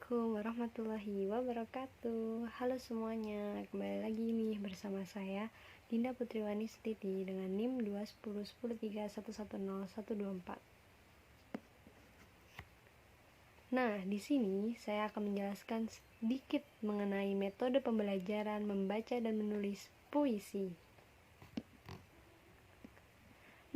Assalamualaikum warahmatullahi wabarakatuh. Halo semuanya, kembali lagi nih bersama saya Dinda Putriwani Setiti dengan NIM 2101031101124. Nah, di sini saya akan menjelaskan sedikit mengenai metode pembelajaran membaca dan menulis puisi.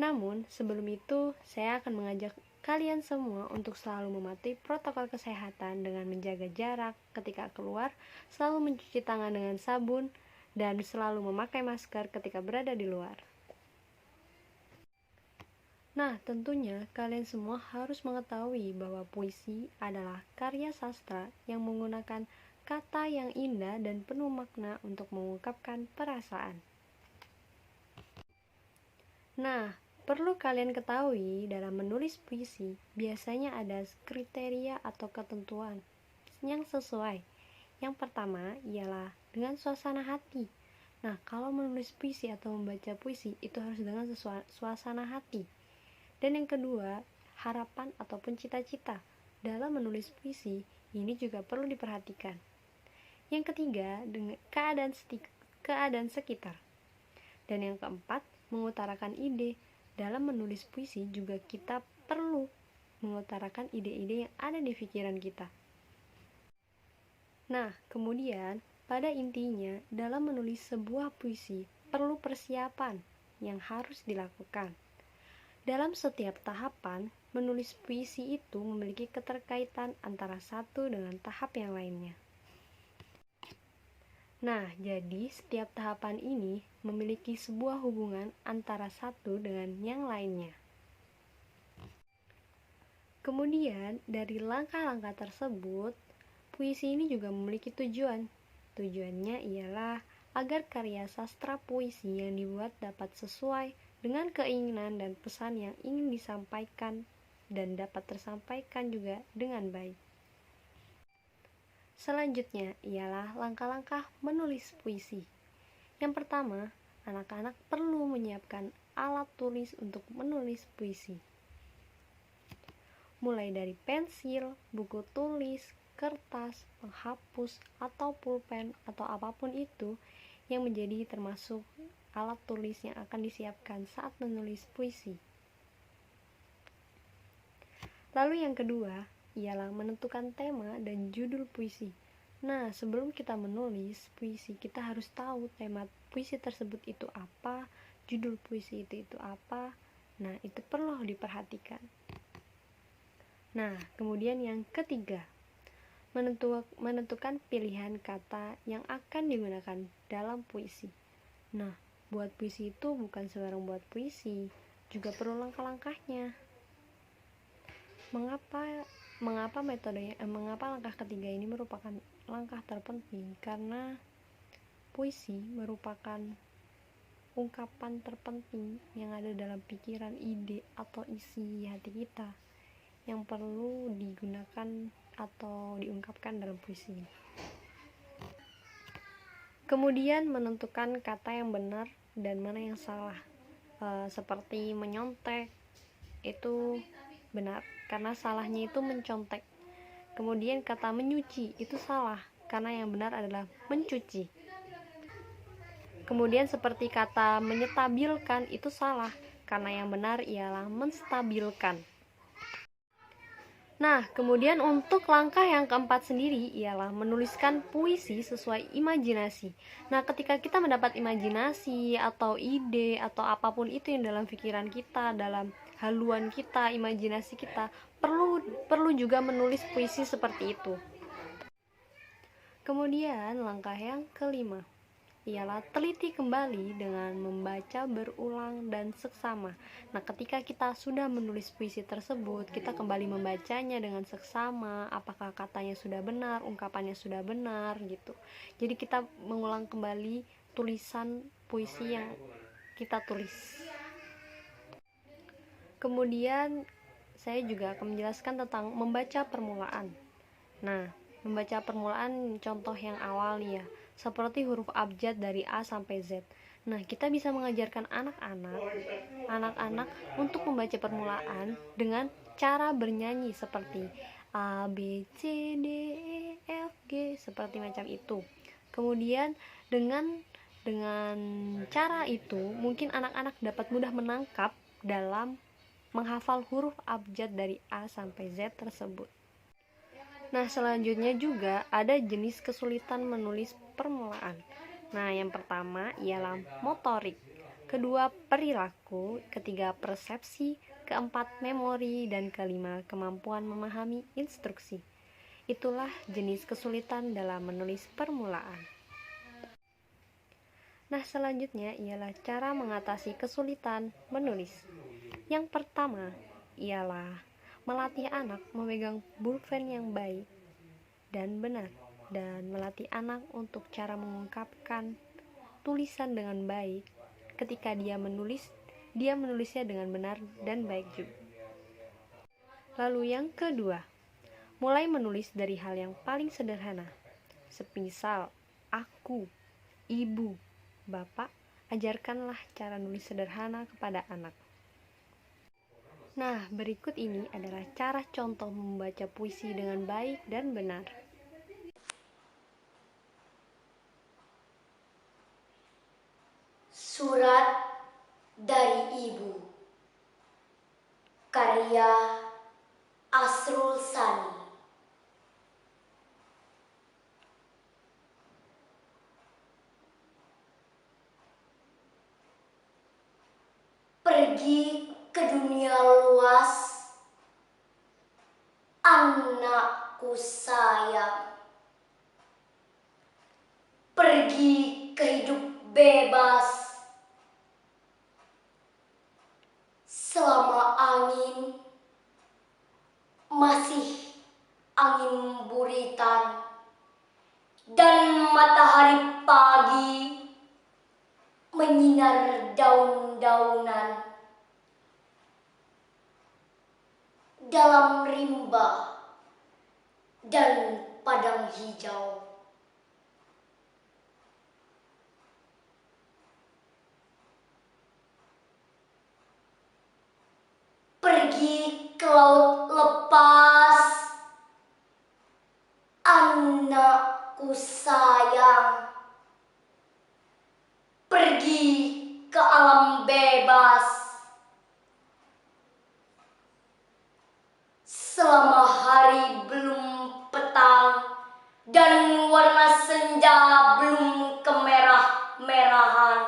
Namun, sebelum itu saya akan mengajak kalian semua untuk selalu mematuhi protokol kesehatan dengan menjaga jarak ketika keluar, selalu mencuci tangan dengan sabun, dan selalu memakai masker ketika berada di luar. Nah, tentunya kalian semua harus mengetahui bahwa puisi adalah karya sastra yang menggunakan kata yang indah dan penuh makna untuk mengungkapkan perasaan. Nah, perlu kalian ketahui dalam menulis puisi, biasanya ada kriteria atau ketentuan yang sesuai. Yang pertama ialah dengan suasana hati. Nah, kalau menulis puisi atau membaca puisi itu harus dengan suasana hati. Dan yang kedua, harapan ataupun cita-cita. Dalam menulis puisi, ini juga perlu diperhatikan. Yang ketiga, dengan keadaan sekitar. Dan yang keempat, mengutarakan ide. Dalam menulis puisi juga kita perlu mengutarakan ide-ide yang ada di pikiran kita. Nah, kemudian pada intinya dalam menulis sebuah puisi perlu persiapan yang harus dilakukan. Dalam setiap tahapan, menulis puisi itu memiliki keterkaitan antara satu dengan tahap yang lainnya. Nah, jadi setiap tahapan ini memiliki sebuah hubungan antara satu dengan yang lainnya. Kemudian, dari langkah-langkah tersebut, puisi ini juga memiliki tujuan. Tujuannya ialah agar karya sastra puisi yang dibuat dapat sesuai dengan keinginan dan pesan yang ingin disampaikan dan dapat tersampaikan juga dengan baik. Selanjutnya ialah langkah-langkah menulis puisi. Yang pertama, anak-anak perlu menyiapkan alat tulis untuk menulis puisi. Mulai dari pensil, buku tulis, kertas, penghapus, atau pulpen, atau apapun itu yang menjadi termasuk alat tulis yang akan disiapkan saat menulis puisi. Lalu yang kedua, ialah menentukan tema dan judul puisi. Nah, sebelum kita menulis puisi, kita harus tahu tema puisi tersebut itu apa, judul puisi itu apa. Nah, itu perlu diperhatikan. Nah, kemudian yang ketiga, menentukan pilihan kata yang akan digunakan dalam puisi. Nah, buat puisi itu bukan sembarang buat puisi, juga perlu langkah-langkahnya. Mengapa langkah ketiga ini merupakan langkah terpenting? Karena puisi merupakan ungkapan terpenting yang ada dalam pikiran, ide, atau isi hati kita yang perlu digunakan atau diungkapkan dalam puisi. Kemudian menentukan kata yang benar dan mana yang salah. Seperti menyontek itu benar karena salahnya itu mencontek. Kemudian kata menyuci itu salah karena yang benar adalah mencuci. Kemudian seperti kata menyetabilkan itu salah karena yang benar ialah menstabilkan. Nah, kemudian untuk langkah yang keempat sendiri ialah menuliskan puisi sesuai imajinasi. Nah, ketika kita mendapat imajinasi atau ide atau apapun itu yang dalam pikiran kita, dalam haluan kita, imajinasi kita, perlu juga menulis puisi seperti itu. Kemudian langkah yang kelima ialah teliti kembali dengan membaca berulang dan seksama. Nah, ketika kita sudah menulis puisi tersebut, kita kembali membacanya dengan seksama, apakah katanya sudah benar, ungkapannya sudah benar gitu. Jadi kita mengulang kembali tulisan puisi yang kita tulis. Kemudian saya juga akan menjelaskan tentang membaca permulaan. Nah, membaca permulaan contoh yang awal nih ya, seperti huruf abjad dari A sampai Z. Nah, kita bisa mengajarkan anak-anak untuk membaca permulaan dengan cara bernyanyi seperti A, B, C, D, E, F, G, seperti macam itu. Kemudian dengan cara itu mungkin anak-anak dapat mudah menangkap dalam menghafal huruf abjad dari A sampai Z tersebut. Nah, selanjutnya juga ada jenis kesulitan menulis permulaan. Nah, yang pertama ialah motorik, kedua perilaku, ketiga persepsi, keempat memori, dan kelima kemampuan memahami instruksi. Itulah jenis kesulitan dalam menulis permulaan. Nah, selanjutnya ialah cara mengatasi kesulitan menulis. Yang pertama ialah melatih anak memegang pulpen yang baik dan benar, dan melatih anak untuk cara mengungkapkan tulisan dengan baik. Ketika dia menulisnya dengan benar dan baik juga. Lalu yang kedua, mulai menulis dari hal yang paling sederhana, semisal aku, ibu, bapak. Ajarkanlah cara nulis sederhana kepada anak. Nah, berikut ini adalah cara contoh membaca puisi dengan baik dan benar. Surat dari Ibu, karya Asrul Sani. Pergi ke dunia luas, anakku sayang. Pergi ke hidup bebas, selama angin masih angin buritan dan matahari pagi menyinar daun-daunan. Dalam rimba dan padang hijau, pergi ke laut lepas, anakku sayang. Pergi ke alam bebas, selama hari belum petang dan warna senja belum kemerah-merahan.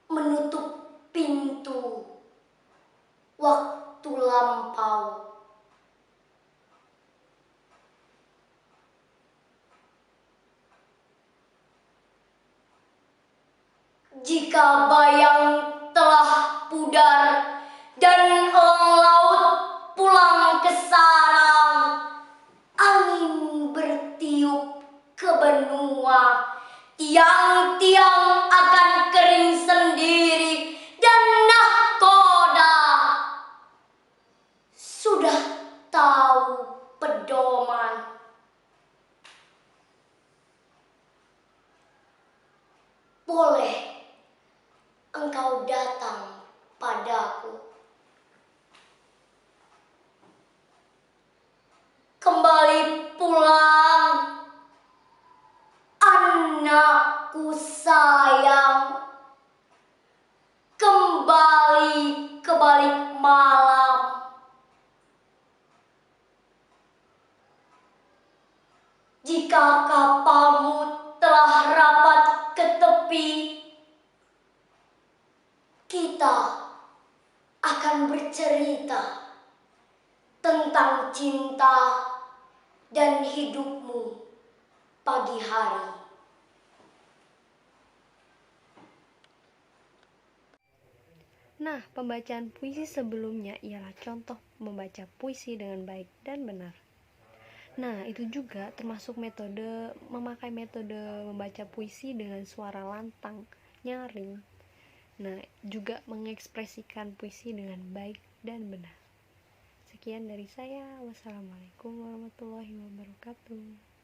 Menutup pintu waktu lampau. Jika bayang telah pudar dan elang laut pulang ke sarang, angin bertiup ke benua, tiang-tiang akan kering sendiri, dan nahkoda sudah tahu pedoman. Boleh engkau datang padaku, kembali pulang, anakku sayang. Kembali ke balik malam, jika kapalmu telah rapat ke tepi, kita akan bercerita tentang cinta dan hidupmu pagi hari. Nah, pembacaan puisi sebelumnya ialah contoh membaca puisi dengan baik dan benar. Nah, itu juga termasuk memakai metode membaca puisi dengan suara lantang, nyaring. Nah, juga mengekspresikan puisi dengan baik dan benar. Sekian dari saya. Wassalamualaikum warahmatullahi wabarakatuh.